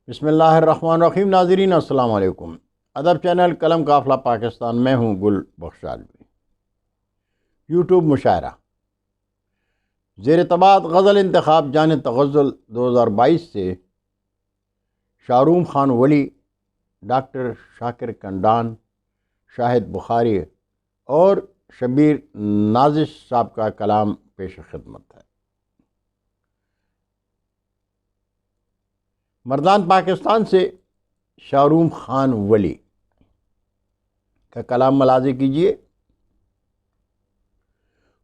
بسم اللہ الرحمن الرحیم۔ ناظرین السلام علیکم۔ ادب چینل قلم قافلہ پاکستان میں ہوں گل بخش عالوی۔ یوٹیوب مشاعرہ زیر طباعت غزل انتخاب جان تغزل 2022 سے شاروم خان ولی، ڈاکٹر شاکر کنڈان، شاہد بخاری اور شبیر نازش صاحب کا کلام پیش خدمت ہے۔ مردان پاکستان سے شاروم خان ولی کا کلام ملاحظہ کیجیے۔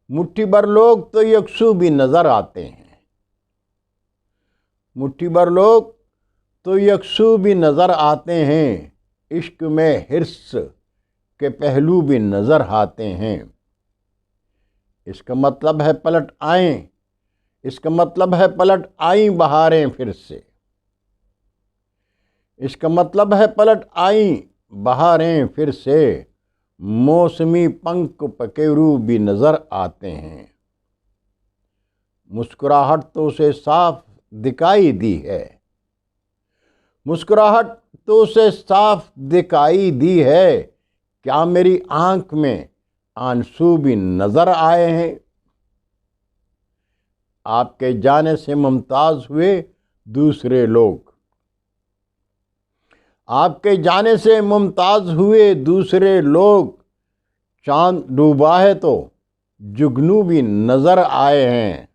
مٹھی بھر لوگ تو یکسو بھی نظر آتے ہیں، مٹھی بھر لوگ تو یکسو بھی نظر آتے ہیں، عشق میں حرص کے پہلو بھی نظر آتے ہیں۔ اس کا مطلب ہے پلٹ آئیں، اس کا مطلب ہے پلٹ آئیں بہاریں پھر سے، اس کا مطلب ہے پلٹ آئیں بہاریں پھر سے، موسمی پنکھ پکیرو بھی نظر آتے ہیں۔ مسکراہٹ تو اسے صاف دکھائی دی ہے، مسکراہٹ تو اسے صاف دکھائی دی ہے، کیا میری آنکھ میں آنسو بھی نظر آئے ہیں؟ آپ کے جانے سے ممتاز ہوئے دوسرے لوگ، آپ کے جانے سے ممتاز ہوئے دوسرے لوگ، چاند ڈوبا ہے تو جگنو بھی نظر آئے ہیں۔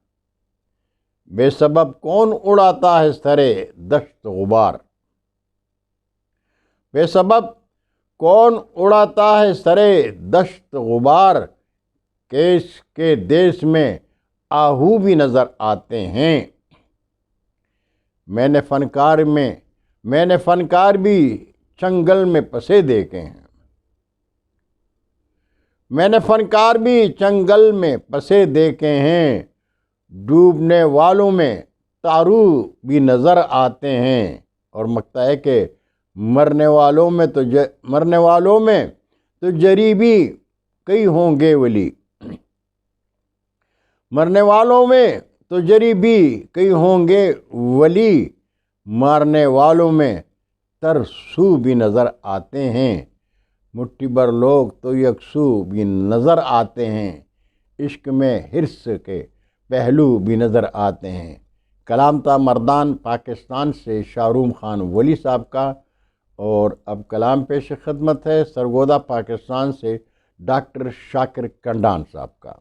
بے سبب کون اڑاتا ہے سرے دشت غبار، بے سبب کون اڑاتا ہے سرے دشت غبار، کیس کے دیش میں آہو بھی نظر آتے ہیں۔ میں نے فنکار بھی چنگل میں پسے دیکھے ہیں، میں نے فنکار بھی چنگل میں پسے دیکھے ہیں، ڈوبنے والوں میں تارو بھی نظر آتے ہیں۔ اور مکتا ہے کہ مرنے والوں میں تو جری بھی کئی ہوں گے ولی، مرنے والوں میں تو جری بھی کئی ہوں گے ولی، مارنے والوں میں ترسو بھی نظر آتے ہیں۔ مٹھی بھر لوگ تو یکسو بھی نظر آتے ہیں، عشق میں حرص کے پہلو بھی نظر آتے ہیں۔ کلام تھا مردان پاکستان سے شاروم خان ولی صاحب کا، اور اب کلام پیش خدمت ہے سرگودا پاکستان سے ڈاکٹر شاکر کنڈان صاحب کا۔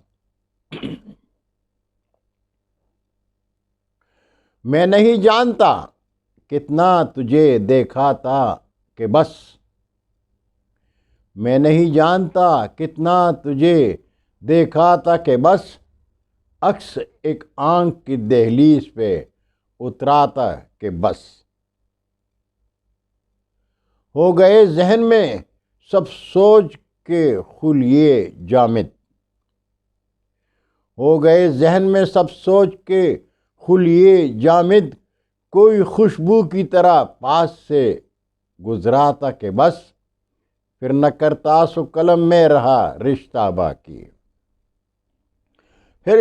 میں نہیں جانتا کتنا تجھے دیکھا تھا کہ بس، میں نہیں جانتا کتنا تجھے دیکھا تھا کہ بس، عکس ایک آنکھ کی دہلیز پہ اترا تھا کہ بس، ہو گئے ذہن میں سب سوچ کے خلیے جامد، ہو گئے ذہن میں سب سوچ کے خلیے جامد، کوئی خوشبو کی طرح پاس سے گزرا تھا کہ بس، پھر نہ کرتاس و قلم میں رہا رشتہ باقی، پھر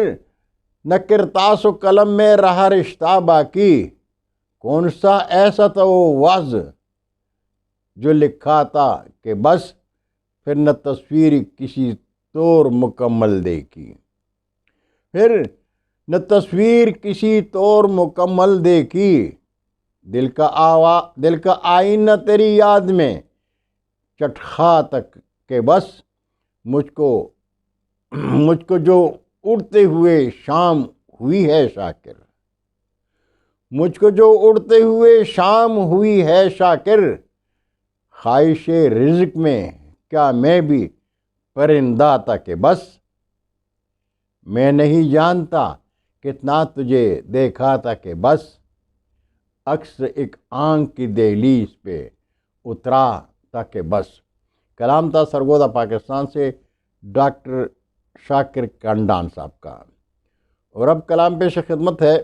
نہ کرتاس و قلم میں رہا رشتہ باقی، کون سا ایسا تھا وہ واضح جو لکھا تھا کہ بس، پھر نہ تصویر کسی طور مکمل دیکھی، پھر نہ تصویر کسی طور مکمل دیکھی، دل کا آئینہ تیری یاد میں چٹخا تک کہ بس، مجھ کو جو اڑتے ہوئے شام ہوئی ہے شاکر، مجھ کو جو اڑتے ہوئے شام ہوئی ہے شاکر، خواہش رزق میں کیا میں بھی پرندہ تھا کہ بس، میں نہیں جانتا کتنا تجھے دیکھا تھا کہ بس، عکس ایک آنکھ کی دہلیز پہ اترا تھا کہ بس۔ کلام تھا سرگودا پاکستان سے ڈاکٹر شاکر کنڈان صاحب کا، اور اب کلام پیش خدمت ہے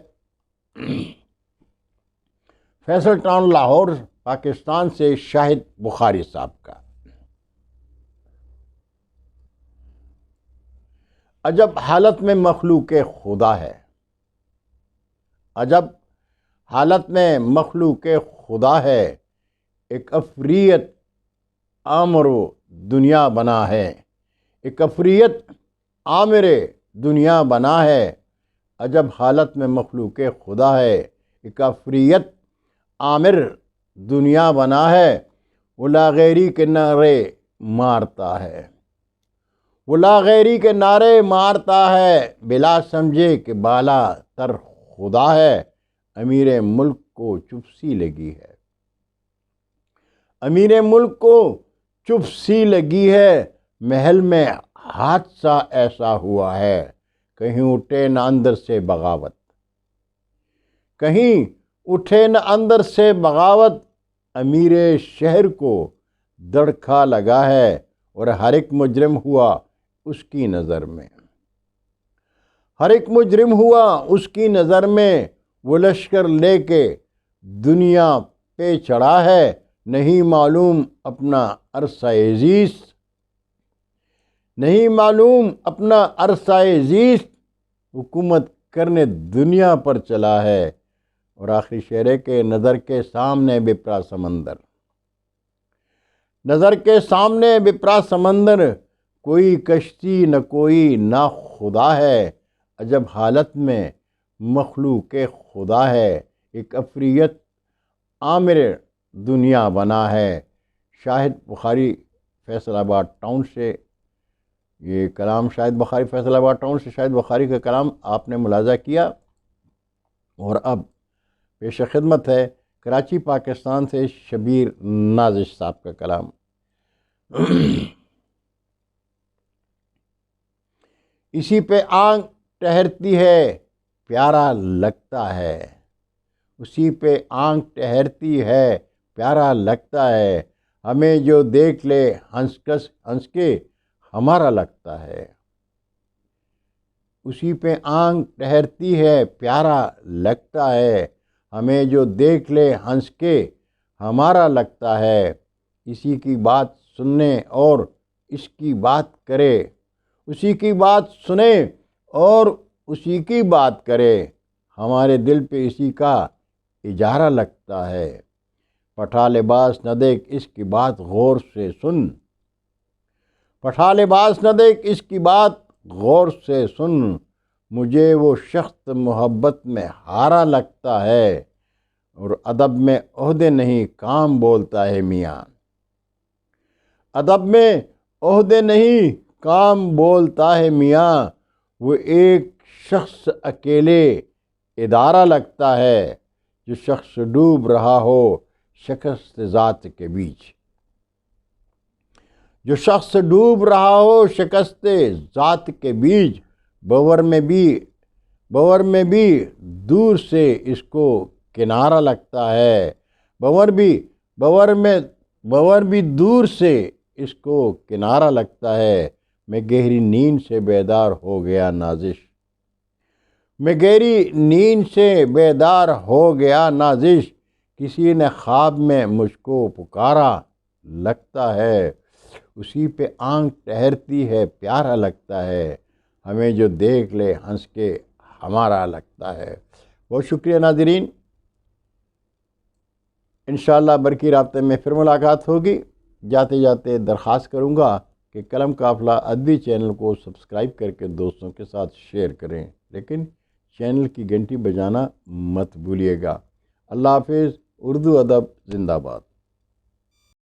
فیصل ٹاؤن لاہور پاکستان سے شاہد بخاری صاحب کا۔ عجب حالت میں مخلوق خدا ہے، عجب حالت میں مخلوق خدا ہے، ایک افریت آمر و دنیا بنا ہے، ایک افریت آمر دنیا بنا ہے، عجب حالت میں مخلوق خدا ہے، ایک افریت آمر دنیا بنا ہے، وہ لاغیری کے نعرے مارتا ہے، وہ لاغیری کے نعرے مارتا ہے، بلا سمجھے کہ بالا تر خدا ہے، امیر ملک کو چپ سی لگی ہے، امیر ملک کو چپ سی لگی ہے، محل میں حادثہ ایسا ہوا ہے، کہیں اٹھے نہ اندر سے بغاوت، کہیں اٹھے نہ اندر سے بغاوت، امیر شہر کو دڑکا لگا ہے، اور ہر ایک مجرم ہوا اس کی نظر میں، ہر ایک مجرم ہوا اس کی نظر میں، وہ لشکر لے کے دنیا پہ چڑھا ہے، نہیں معلوم اپنا عرصہ زیست، نہیں معلوم اپنا عرصہ زیست، حکومت کرنے دنیا پر چلا ہے، اور آخری شعر ہے کہ نظر کے سامنے بپرا سمندر، نظر کے سامنے بپرا سمندر، کوئی کشتی نہ کوئی نہ خدا ہے، عجب حالت میں مخلوق خدا ہے، ایک افریت آمر دنیا بنا ہے۔ شاہد بخاری فیصل آباد ٹاؤن سے یہ کلام، شاہد بخاری فیصل آباد ٹاؤن سے شاہد بخاری کا کلام آپ نے ملاحظہ کیا، اور اب پیش خدمت ہے کراچی پاکستان سے شبیر نازش صاحب کا کلام۔ اسی پہ آنکھ ٹہرتی ہے پیارا لگتا ہے، اسی پہ آنکھ ٹہرتی ہے پیارا لگتا ہے، ہمیں جو دیکھ لے ہنس کے ہمارا لگتا ہے، اسی پہ آنکھ ٹہرتی ہے پیارا لگتا ہے، ہمیں جو دیکھ لے ہنس کے ہمارا لگتا ہے، اسی کی بات سننے اور اس کی بات کرے، اسی کی بات سنے اور اسی کی بات کرے، ہمارے دل پہ اسی کا اجارہ لگتا ہے، پٹھا لباس نہ دیکھ اس کی بات غور سے سن، پٹھا لباس نہ دیکھ اس کی بات غور سے سن، مجھے وہ شخص محبت میں ہارا لگتا ہے، اور ادب میں عہدے نہیں کام بولتا ہے میاں، ادب میں عہدے نہیں کام بولتا ہے میاں، وہ ایک شخص اکیلے ادارہ لگتا ہے، جو شخص ڈوب رہا ہو شکست ذات کے بیچ، جو شخص ڈوب رہا ہو شکست ذات کے بیچ، بور میں بھی دور سے اس کو کنارہ لگتا ہے، بور بھی دور سے اس کو کنارہ لگتا ہے، میں گہری نیند سے بیدار ہو گیا نازش، میں گہری نیند سے بیدار ہو گیا نازش، کسی نے خواب میں مجھ کو پکارا لگتا ہے، اسی پہ آنکھ ٹہرتی ہے پیارا لگتا ہے، ہمیں جو دیکھ لے ہنس کے ہمارا لگتا ہے۔ بہت شکریہ ناظرین، انشاءاللہ برقی رابطے میں پھر ملاقات ہوگی۔ جاتے جاتے درخواست کروں گا کہ قلم قافلہ ادبی چینل کو سبسکرائب کر کے دوستوں کے ساتھ شیئر کریں، لیکن چینل کی گھنٹی بجانا مت بھولیے گا۔ اللہ حافظ۔ اردو ادب زندہ باد۔